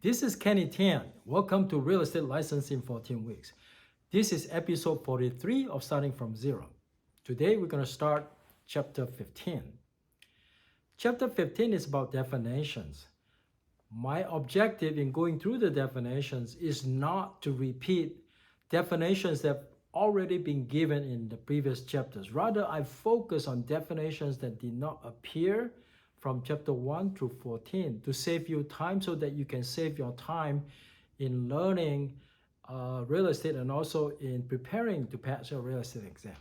This is Kenny Tan. Welcome to Real Estate License in 14 Weeks. This is episode 43 of Starting from Zero. Today we're going to start chapter 15. Chapter 15 is about definitions. My objective in going through the definitions is not to repeat definitions that have already been given in the previous chapters. Rather, I focus on definitions that did not appear from chapter 1 through 14 to save you time so that you can save your time in learning real estate and also in preparing to pass your real estate exam.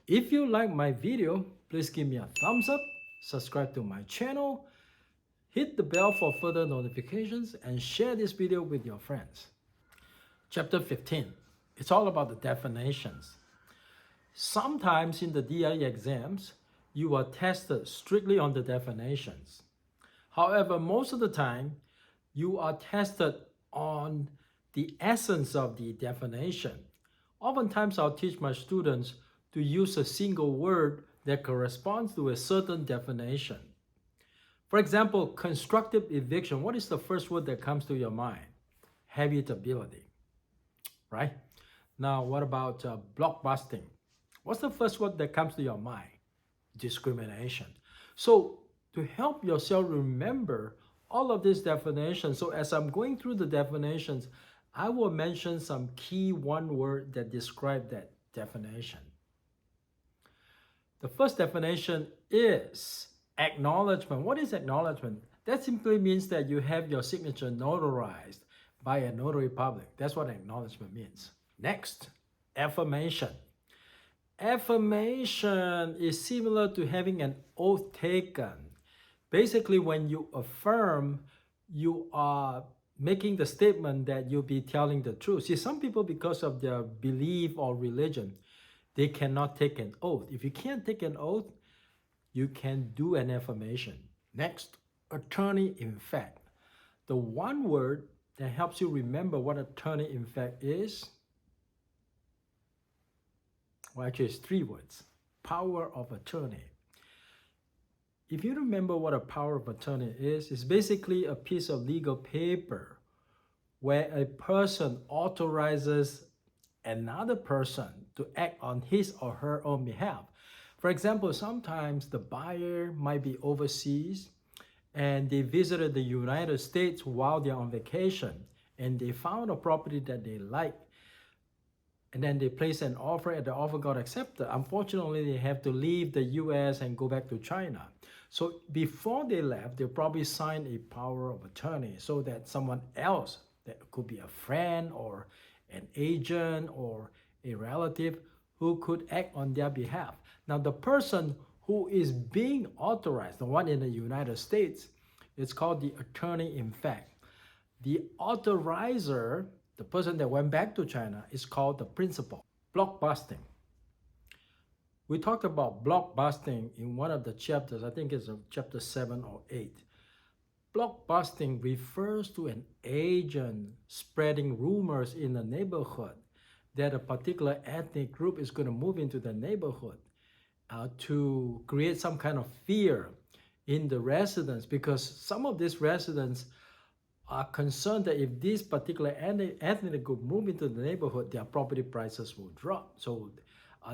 If you like my video, please give me a thumbs up, subscribe to my channel, hit the bell for further notifications, and share this video with your friends. Chapter 15, it's all about the definitions. Sometimes in the DI exams, you are tested strictly on the definitions. However, most of the time, you are tested on the essence of the definition. Oftentimes, I'll teach my students to use a single word that corresponds to a certain definition. For example, constructive eviction. What is the first word that comes to your mind? Habitability, right? Now, what about blockbusting? What's the first word that comes to your mind? Discrimination. So to help yourself remember all of these definitions, so as I'm going through the definitions, I will mention some key one word that describe that definition. The first definition is acknowledgement. What is acknowledgement? That simply means that you have your signature notarized by a notary public. That's what acknowledgement means. Next, affirmation. Affirmation is similar to having an oath taken. Basically, when you affirm, you are making the statement that you'll be telling the truth. See, some people, because of their belief or religion, they cannot take an oath. If you can't take an oath, you can do an affirmation. Next, attorney in fact. The one word that helps you remember what attorney in fact is, well, actually it's three words: power of attorney. If you remember what a power of attorney is, it's basically a piece of legal paper where a person authorizes another person to act on his or her own behalf. For example, sometimes the buyer might be overseas and they visited the United States while they're on vacation and they found a property that they like. And then they placed an offer and the offer got accepted. Unfortunately, they have to leave the US and go back to China. So before they left, they probably signed a power of attorney so that someone else, that could be a friend or an agent or a relative, who could act on their behalf. Now, the person who is being authorized, the one in the United States, it's called the attorney in fact. The authorizer, the person that went back to China, is called the principal. Blockbusting. We talked about blockbusting in one of the chapters. I think it's chapter 7 or 8. Blockbusting refers to an agent spreading rumors in the neighborhood that a particular ethnic group is going to move into the neighborhood to create some kind of fear in the residents, because some of these residents are concerned that if this particular ethnic group move into the neighborhood, their property prices will drop. So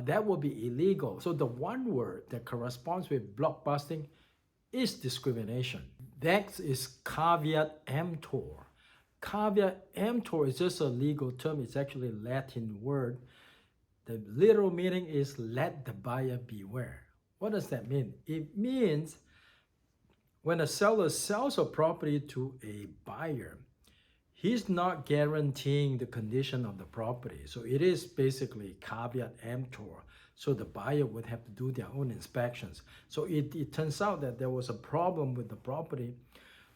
that will be illegal. So the one word that corresponds with blockbusting is discrimination. Next is caveat emptor. Caveat emptor is just a legal term. It's actually a Latin word. The literal meaning is let the buyer beware. What does that mean? It means when a seller sells a property to a buyer, he's not guaranteeing the condition of the property. So it is basically caveat emptor. So the buyer would have to do their own inspections. So it turns out that there was a problem with the property.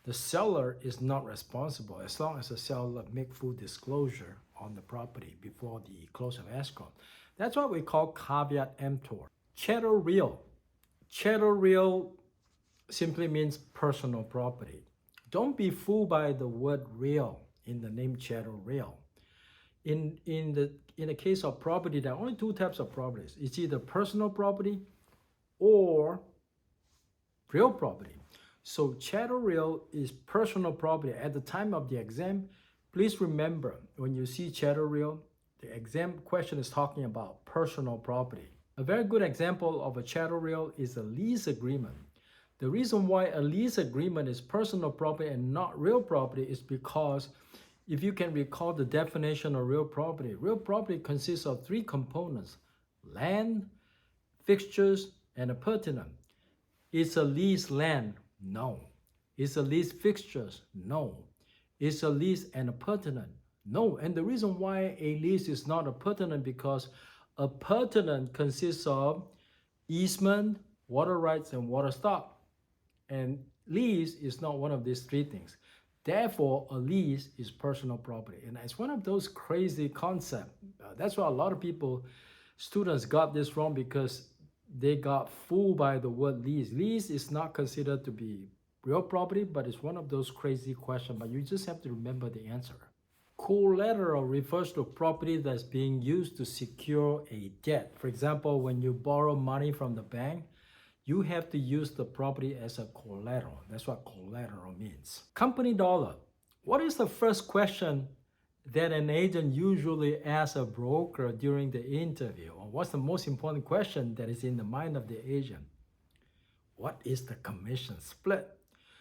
The seller is not responsible as long as the seller make full disclosure on the property before the close of escrow. That's what we call caveat emptor. Chattel Real. Chattel Real simply means personal property. Don't be fooled by the word real in the name Chattel Real. In the case of property, there are only two types of properties. It's either personal property or real property. So Chattel Real is personal property. At the time of the exam, please remember when you see Chattel Real, the exam question is talking about personal property. A very good example of a Chattel Real is a lease agreement. The reason why a lease agreement is personal property and not real property is because if you can recall the definition of real property consists of three components: land, fixtures, and appurtenant. Is a lease land? No. Is a lease fixtures? No. Is a lease an appurtenant? No. And the reason why a lease is not appurtenant because appurtenant consists of easement, water rights, and water stock. And lease is not one of these three things. Therefore, a lease is personal property. And it's one of those crazy concepts. That's why a lot of people, students got this wrong because they got fooled by the word lease. Lease is not considered to be real property, but it's one of those crazy questions. But you just have to remember the answer. Collateral refers to property that's being used to secure a debt. For example, when you borrow money from the bank, you have to use the property as a collateral. That's what collateral means. Company dollar. What is the first question that an agent usually asks a broker during the interview? Or what's the most important question that is in the mind of the agent? What is the commission split?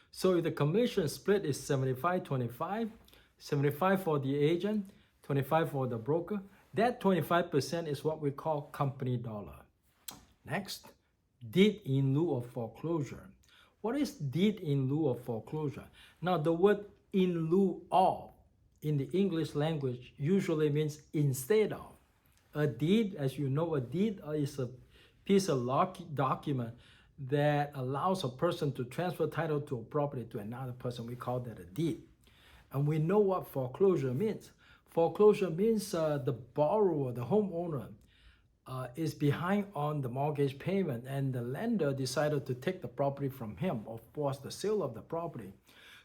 So if the commission split is 75-25, 75 for the agent, 25 for the broker, that 25% is what we call company dollar. Next, deed in lieu of foreclosure. What is deed in lieu of foreclosure? Now, the word in lieu of in the English language usually means instead of. A deed, as you know, a deed is a piece of document that allows a person to transfer title to a property to another person. We call that a deed. And we know what foreclosure means. Foreclosure means the borrower, the homeowner, is behind on the mortgage payment and the lender decided to take the property from him or force the sale of the property.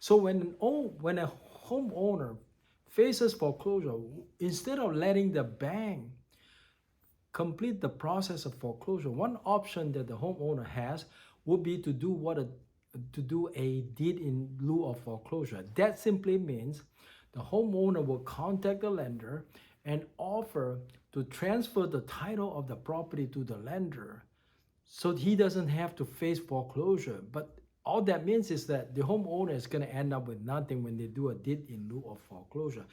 So when a homeowner faces foreclosure, instead of letting the bank complete the process of foreclosure, one option that the homeowner has would be to do a deed in lieu of foreclosure. That simply means the homeowner will contact the lender and offer to transfer the title of the property to the lender so he doesn't have to face foreclosure. But all that means is that the homeowner is going to end up with nothing when they do a deed in lieu of foreclosure.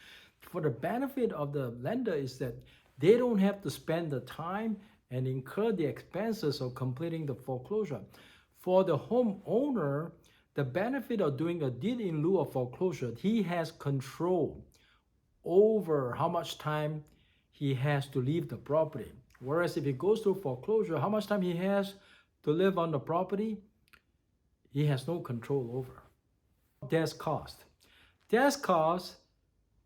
For the benefit of the lender is that they don't have to spend the time and incur the expenses of completing the foreclosure. For the homeowner, the benefit of doing a deed in lieu of foreclosure, he has control over how much time he has to leave the property. Whereas if he goes through foreclosure, how much time he has to live on the property, he has no control over. Desk cost. Desk cost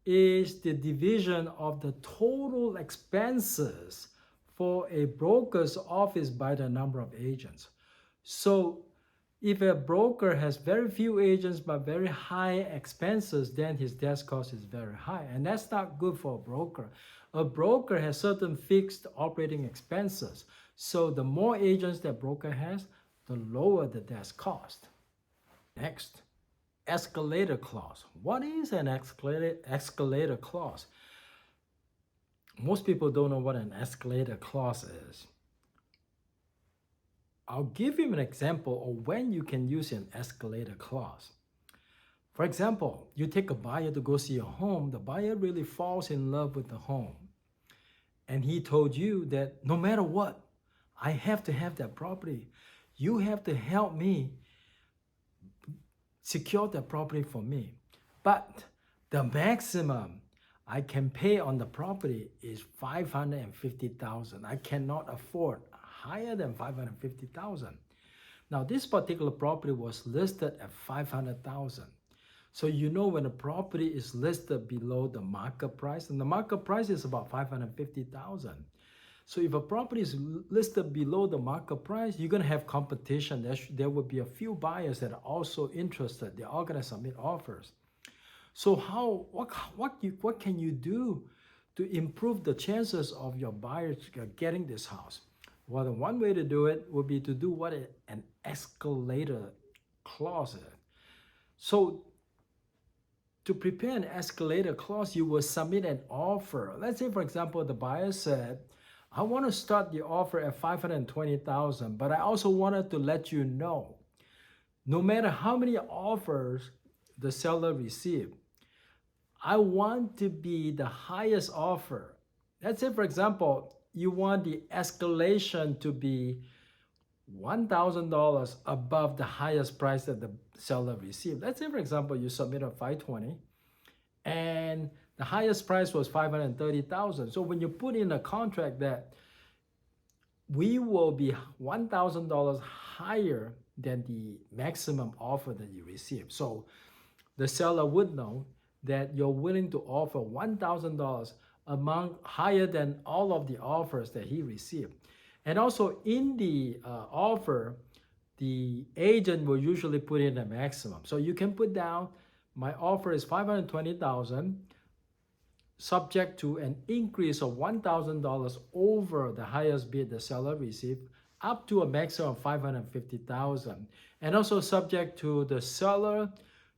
is the division of the total expenses for a broker's office by the number of agents. So if a broker has very few agents but very high expenses, then his desk cost is very high. And that's not good for a broker. A broker has certain fixed operating expenses. So the more agents that broker has, the lower the desk cost. Next, escalator clause. What is an escalator clause? Most people don't know what an escalator clause is. I'll give you an example of when you can use an escalator clause. For example, you take a buyer to go see a home. The buyer really falls in love with the home. And he told you that no matter what, I have to have that property. You have to help me secure that property for me. But the maximum I can pay on the property is $550,000. I cannot afford higher than $550,000. Now this particular property was listed at $500,000. So you know when a property is listed below the market price, and the market price is about $550,000. So if a property is listed below the market price, you're going to have competition. There will be a few buyers that are also interested. They're all going to submit offers. So what can you do to improve the chances of your buyers getting this house? Well, the one way to do it would be to do what an escalator clause. So to prepare an escalator clause, you will submit an offer. Let's say, for example, the buyer said, I want to start the offer at $520,000, but I also wanted to let you know, no matter how many offers the seller received, I want to be the highest offer. Let's say, for example, you want the escalation to be $1,000 above the highest price that the seller received. Let's say, for example, you submitted $520 and the highest price was $530,000. So when you put in a contract that we will be $1,000 higher than the maximum offer that you receive. So the seller would know that you're willing to offer $1,000 among higher than all of the offers that he received. And also in the offer, the agent will usually put in a maximum. So you can put down, my offer is $520,000, subject to an increase of $1,000 over the highest bid the seller received, up to a maximum of $550,000. And also subject to the seller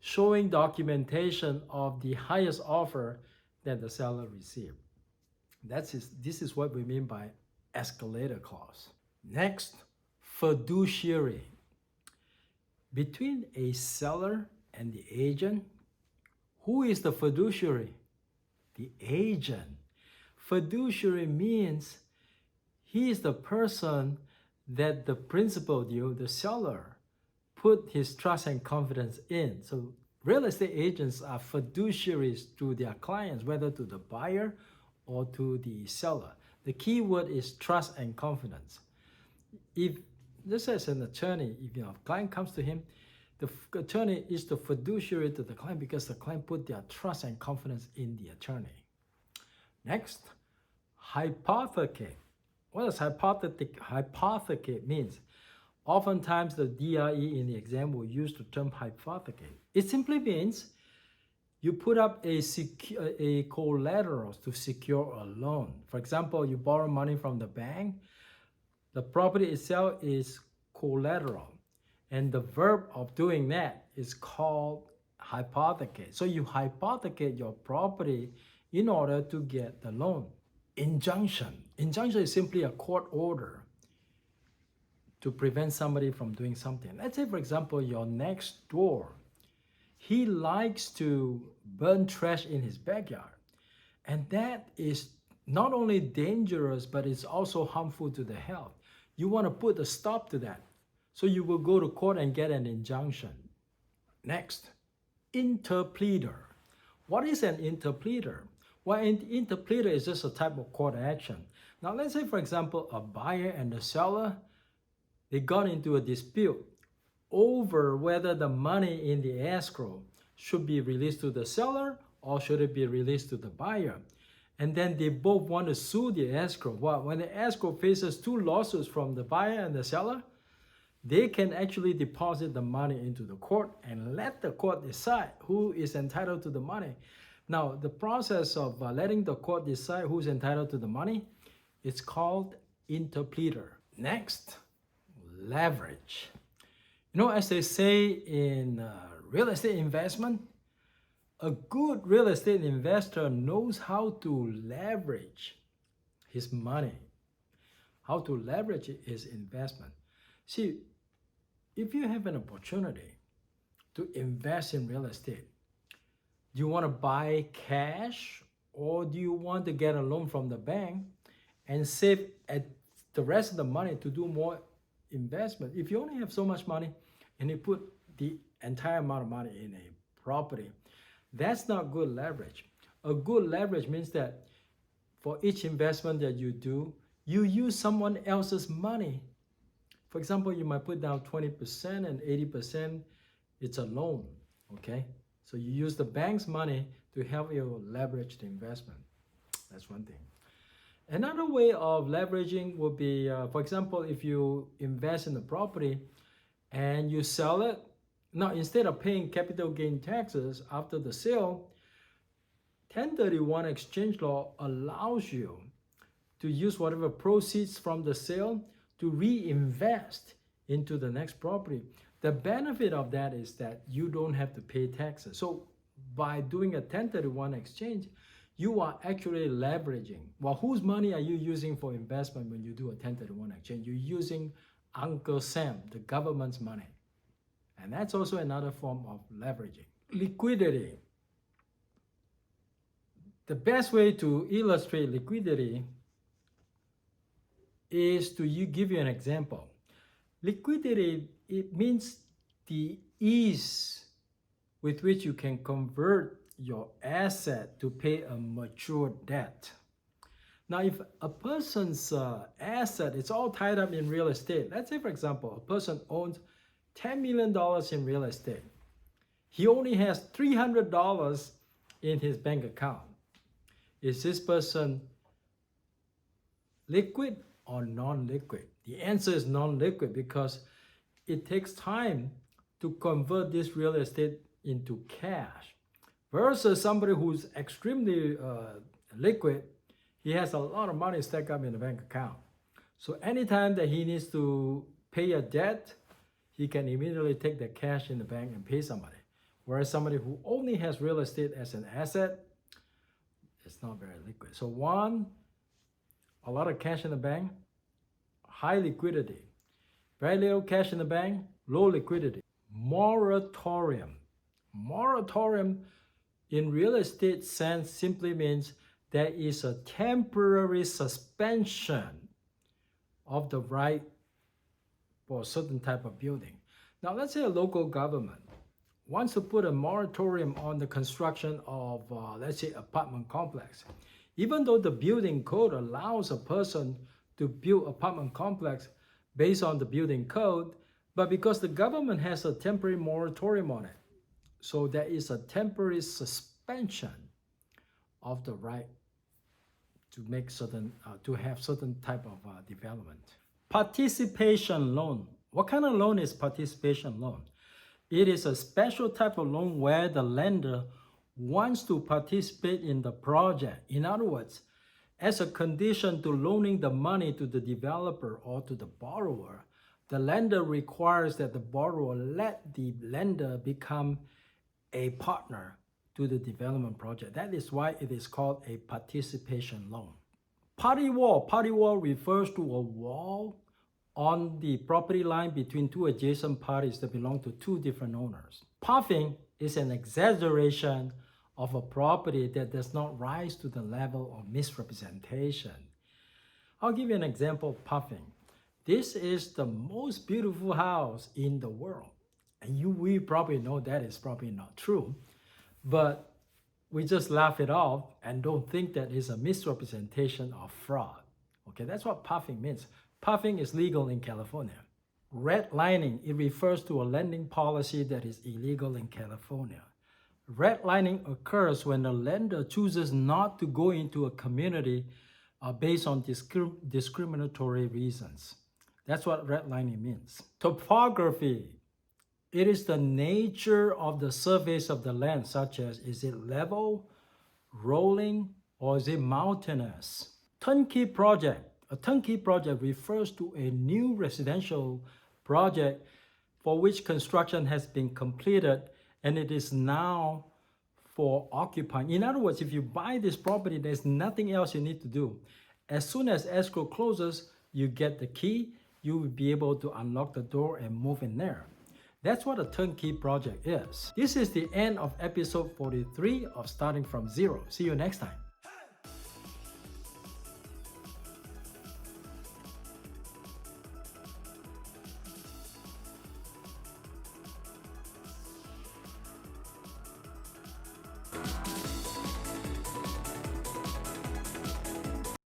showing documentation of the highest offer that the seller received. This is what we mean by escalator clause. Next, fiduciary. Between a seller and the agent, who is the fiduciary? The agent. Fiduciary means he is the person that the principal, the seller, put his trust and confidence in. So real estate agents are fiduciaries to their clients, whether to the buyer or to the seller. The key word is trust and confidence. If, just as an attorney, if a client comes to him, the attorney is the fiduciary to the client because the client put their trust and confidence in the attorney. Next, hypothecate. What does hypothecate means? Oftentimes the DRE in the exam will use the term hypothecate. It simply means you put up a collateral to secure a loan. For example, you borrow money from the bank. The property itself is collateral. And the verb of doing that is called hypothecate. So you hypothecate your property in order to get the loan. Injunction. Injunction is simply a court order to prevent somebody from doing something. Let's say, for example, your next door, he likes to burn trash in his backyard. And that is not only dangerous, but it's also harmful to the health. You want to put a stop to that. So you will go to court and get an injunction. Next, interpleader. What is an interpleader? Well, an interpleader is just a type of court action. Now, let's say, for example, a buyer and a seller, they got into a dispute over whether the money in the escrow should be released to the seller or should it be released to the buyer. And then they both want to sue the escrow. Well, when the escrow faces two lawsuits from the buyer and the seller, they can actually deposit the money into the court and let the court decide who is entitled to the money. Now, the process of letting the court decide who's entitled to the money, it's called interpleader. Next, leverage. You know, as they say in real estate investment, a good real estate investor knows how to leverage his money, how to leverage his investment. See, if you have an opportunity to invest in real estate, do you want to buy cash or do you want to get a loan from the bank and save the rest of the money to do more investment? If you only have so much money and you put the entire amount of money in a property, that's not good leverage. A good leverage means that for each investment that you do, you use someone else's money. For example, you might put down 20% and 80%, it's a loan, okay? So you use the bank's money to help you leverage the investment. That's one thing. Another way of leveraging would be, for example, if you invest in a property and you sell it, now instead of paying capital gain taxes after the sale, 1031 exchange law allows you to use whatever proceeds from the sale to reinvest into the next property. The benefit of that is that you don't have to pay taxes. So by doing a 1031 exchange, you are actually leveraging. Well, whose money are you using for investment when you do a 1031 exchange? You're using Uncle Sam, the government's money. And that's also another form of leveraging. Liquidity. The best way to illustrate liquidity is to give you an example. Liquidity, it means the ease with which you can convert your asset to pay a mature debt. Now, if a person's asset is all tied up in real estate, let's say, for example, a person owns $10 million in real estate. He only has $300 in his bank account. Is this person liquid or non-liquid? The answer is non-liquid because it takes time to convert this real estate into cash versus somebody who's extremely liquid. He has a lot of money stacked up in the bank account. So anytime that he needs to pay a debt, he can immediately take the cash in the bank and pay somebody. Whereas somebody who only has real estate as an asset, it's not very liquid. So one, a lot of cash in the bank, high liquidity. Very little cash in the bank, low liquidity. Moratorium. Moratorium in real estate sense simply means there is a temporary suspension of the right for a certain type of building. Now let's say a local government wants to put a moratorium on the construction of, let's say, apartment complex. Even though the building code allows a person to build apartment complex based on the building code, but because the government has a temporary moratorium on it, so there is a temporary suspension of the right to make certain, to have certain type of development. Participation loan. What kind of loan is participation loan? It is a special type of loan where the lender wants to participate in the project. In other words, as a condition to loaning the money to the developer or to the borrower, the lender requires that the borrower let the lender become a partner to the development project. That is why it is called a participation loan. Party wall. Party wall refers to a wall on the property line between two adjacent parties that belong to two different owners. Puffing is an exaggeration of a property that does not rise to the level of misrepresentation. I'll give you an example of puffing. This is the most beautiful house in the world. And we probably know that is probably not true, but we just laugh it off and don't think that it's a misrepresentation or fraud. Okay, that's what puffing means. Puffing is legal in California. Redlining, it refers to a lending policy that is illegal in California. Redlining occurs when the lender chooses not to go into a community based on discriminatory reasons. That's what redlining means. Topography, it is the nature of the surface of the land, such as is it level, rolling, or is it mountainous? Turnkey project. A turnkey project refers to a new residential project for which construction has been completed and it is now for occupying. In other words, if you buy this property, there's nothing else you need to do. As soon as escrow closes, you get the key, you will be able to unlock the door and move in there. That's what a turnkey project is. This is the end of episode 43 of Starting From Zero. See you next time.